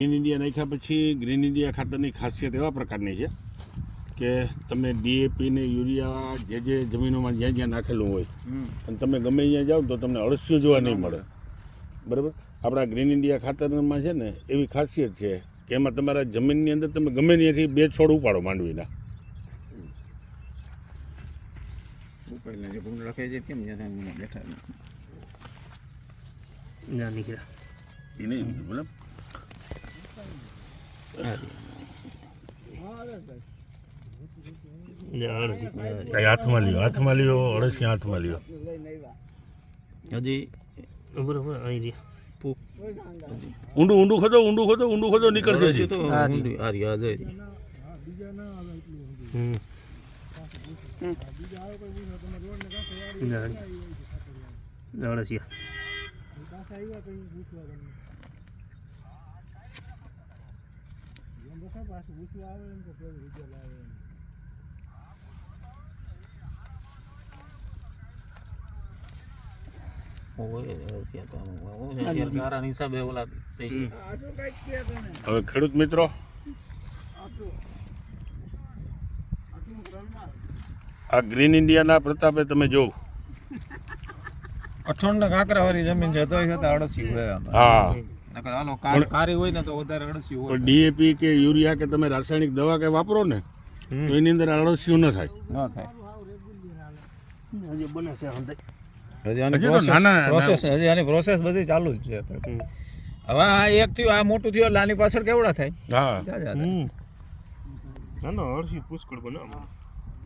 Green India નાખ્યા પછી green India ખાતરની ખાસિયત એવા પ્રકારની છે કે તમે ડીએપી ને યુરિયા જે જમીનોમાં જ્યાં જ્યાં નાખેલું હોય અને તમે ગમે ત્યાં જાઓ તો તમને અળસિયો જોવા નહીં મળે. બરાબર, આપણા ગ્રીન ઇન્ડિયા ખાતરમાં છે ને એવી ખાસિયત છે કે એમાં તમારા જમીનની અંદર તમે ગમે ત્યાંથી 2 છોડ ઉપાડો માંડવીના. એ નહીં બરાબર, હાથમાં લ્યો અળસી હાથમાં લ્યો. હજી બરોબર ઊંડું ખોદો નીકળશે. હવે ખેડૂત મિત્રો, આ ગ્રીન ઇન્ડિયાના પ્રતાપે તમે જોવ અઠોણ કાંકરા વાળી જમીન છે તો અળસિયું હોય. હા, કારી હોય ને તો વધારે અળસિયું હોય. ડીએપી કે યુરિયા કે તમે રાસાયણિક દવા કે વાપરો ને તો એની અંદર અળસિયું ન થાય. આની પ્રોસેસ બધી ચાલુ જ છે. હવે આ એક થયું, આ મોટું થયું એટલે આની પાછળ કેવડા થાય. હા, ના અળસી પુષ્કળ બને.